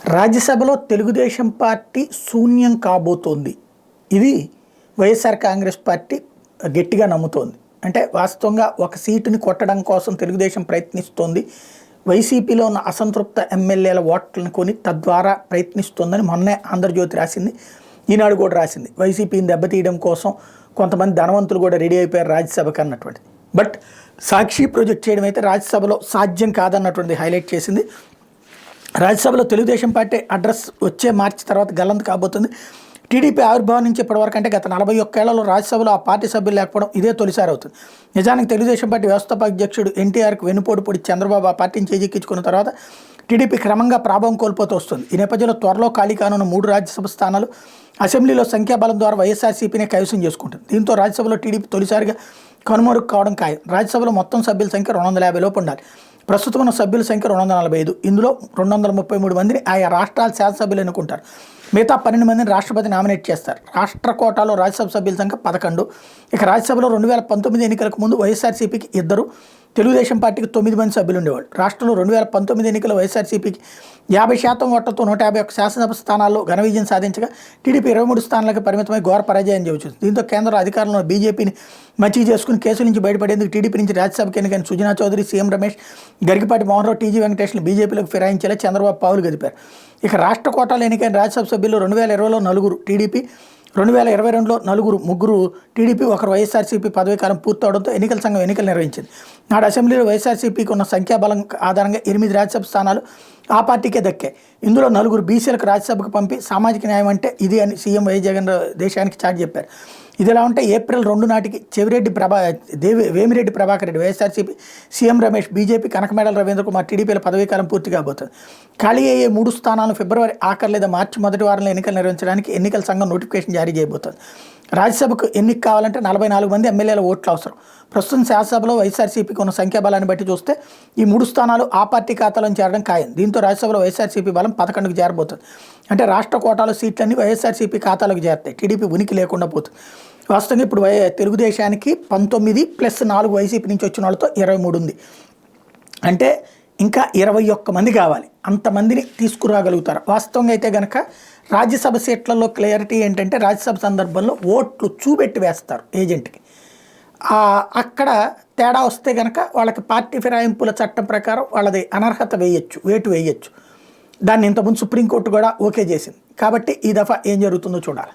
రాజ్యసభలో తెలుగుదేశం పార్టీ శూన్యం కాబోతోంది. ఇది వైఎస్ఆర్ కాంగ్రెస్ పార్టీ గట్టిగా నమ్ముతోంది. అంటే వాస్తవంగా ఒక సీటుని కొట్టడం కోసం తెలుగుదేశం ప్రయత్నిస్తోంది. వైసీపీలో ఉన్న అసంతృప్త ఎమ్మెల్యేల ఓట్లను కొని తద్వారా ప్రయత్నిస్తోందని మొన్నే ఆంధ్రజ్యోతి రాసింది, ఈనాడు కూడా రాసింది. వైసీపీని దెబ్బతీయడం కోసం కొంతమంది ధనవంతులు కూడా రెడీ అయిపోయారు రాజ్యసభకు అన్నటువంటిది. బట్ సాక్షి ప్రాజెక్ట్ చేయడం అయితే రాజ్యసభలో సాధ్యం కాదన్నటువంటిది హైలైట్ చేసింది. రాజ్యసభలో తెలుగుదేశం పార్టీ అడ్రస్ వచ్చే మార్చి తర్వాత గల్లంతు కాబోతుంది. టీడీపీ ఆవిర్భావం నుంచి ఇప్పటివరకు అంటే గత 41 ఏళ్లలో రాజ్యసభలో ఆ పార్టీ సభ్యులు లేకపోవడం ఇదే తొలిసారి అవుతుంది. నిజానికి తెలుగుదేశం పార్టీ వ్యవస్థాపక అధ్యక్షుడు ఎన్టీఆర్కి వెన్నుపోటు పొడి చంద్రబాబు ఆ పార్టీని చేజిక్కించుకున్న తర్వాత టీడీపీ క్రమంగా ప్రాభవం కోల్పోతూ వస్తుంది. ఈ నేపథ్యంలో త్వరలో ఖాళీ కానున్న 3 రాజ్యసభ స్థానాలు అసెంబ్లీలో సంఖ్యాబలం ద్వారా వైఎస్ఆర్సీపీనే కైవసం చేసుకుంటుంది. దీంతో రాజ్యసభలో టీడీపీ తొలిసారిగా కనుమరుగు కావడం ఖాయం. రాజ్యసభలో మొత్తం సభ్యుల సంఖ్య 250 లోపు ఉండాలి. ప్రస్తుతం ఉన్న సభ్యుల సంఖ్య 245. ఇందులో 233 మందిని ఆయా రాష్ట్రాల శాసనసభ్యులు ఎన్నుకుంటారు. మిగతా 12 మందిని రాష్ట్రపతి నామినేట్ చేస్తారు. రాష్ట్ర కోటాలో రాజ్యసభ సభ్యుల సంఖ్య 11. ఇక రాజ్యసభలో 2019 ఎన్నికలకు ముందు వైఎస్ఆర్సీపీకి 2, తెలుగుదేశం పార్టీకి 9 మంది సభ్యులు ఉండేవాళ్ళు. రాష్ట్రంలో 2019 ఎన్నికల వైఎస్ఆర్సీపీకి 50% ఓట్లతో 151 శాసనసభ స్థానాల్లో ఘన విజయం సాధించగా టీడీపీ 23 స్థానాలకు పరిమితమై ఘోర పరాజయం చూసింది. దీంతో కేంద్ర అధికారంలో బీజేపీని మంచిగా చేసుకుని కేసుల నుంచి బయటపడేందుకు టీడీపీ నుంచి రాజ్యసభకు ఎన్నికైన సుజనా చౌదరి, సీఎం రమేష్, గరికపాటి మోహన్రావు, టీజీ వెంకటేష్లు బీజేపీలోకి ఫిరాయించేలా చంద్రబాబు పావులు గదిపారు. ఇక రాష్ట్ర కోటాలో ఎన్నికైన రాజ్యసభ సభ్యులు 2020లో 4 టీడీపీ, 2022లో 3 టీడీపీ, 1 వైఎస్ఆర్సీపీ పదవీకాలం పూర్తవడంతో ఎన్నికల సంఘం ఎన్నికలు నిర్వహించింది. నాడు అసెంబ్లీలో వైఎస్ఆర్సీపీకి ఉన్న సంఖ్యాబలం ఆధారంగా 8 రాజ్యసభ స్థానాలు ఆ పార్టీకే దక్కాయి. ఇందులో 4 బీసీలకు రాజ్యసభకు పంపి సామాజిక న్యాయం అంటే ఇది అని సీఎం వైఎస్ జగన్ దేశానికి చాటి చెప్పారు. ఇదిలా ఉంటే ఏప్రిల్ 2 నాటికి వేమిరెడ్డి ప్రభాకర్ రెడ్డి వైఎస్ఆర్సీపీ, సీఎం రమేష్ బీజేపీ, కనకమేడల రవీంద్ర కుమార్ టీడీపీల పదవీకాలం పూర్తి కాబోతుంది. ఖాళీ అయ్యే 3 స్థానాలను ఫిబ్రవరి ఆఖరు లేదా మార్చి మొదటి వారంలో ఎన్నికలు నిర్వహించడానికి ఎన్నికల సంఘం నోటిఫికేషన్ జారీ చేయబోతోంది. రాజ్యసభకు ఎన్నిక కావాలంటే 44 మంది ఎమ్మెల్యేల ఓట్లు అవసరం. ప్రస్తుతం శాసనసభలో వైఎస్ఆర్సీపీకి ఉన్న సంఖ్యాబలాన్ని బట్టి చూస్తే ఈ 3 స్థానాలు ఆ పార్టీ ఖాతాలో చేరడం ఖాయం. దీంతో రాజ్యసభలో వైఎస్ఆర్సీపీ బలం 11కు చేరబోతుంది. అంటే రాష్ట్ర కోటాలో సీట్లన్నీ వైఎస్ఆర్సీపీ ఖాతాలోకి చేరుతాయి. టీడీపీ ఉనికి లేకుండా పోతుంది. వాస్తవంగా ఇప్పుడు తెలుగుదేశానికి 19 + 4 వైసీపీ నుంచి వచ్చిన వాళ్ళతో 23 ఉంది. అంటే ఇంకా 21 మంది కావాలి. అంతమందిని తీసుకురాగలుగుతారు. వాస్తవంగా అయితే కనుక రాజ్యసభ సీట్లలో క్లియరిటీ ఏంటంటే రాజ్యసభ సందర్భంలో ఓట్లు చూపెట్టి వేస్తారు ఏజెంట్కి. అక్కడ తేడా వస్తే కనుక వాళ్ళకి పార్టీ ఫిరాయింపుల చట్టం ప్రకారం వాళ్ళది అనర్హత వేటు వేయచ్చు. దాన్ని ఇంతకుముందు సుప్రీంకోర్టు కూడా ఓకే చేసింది. కాబట్టి ఈ దఫా ఏం జరుగుతుందో చూడాలి.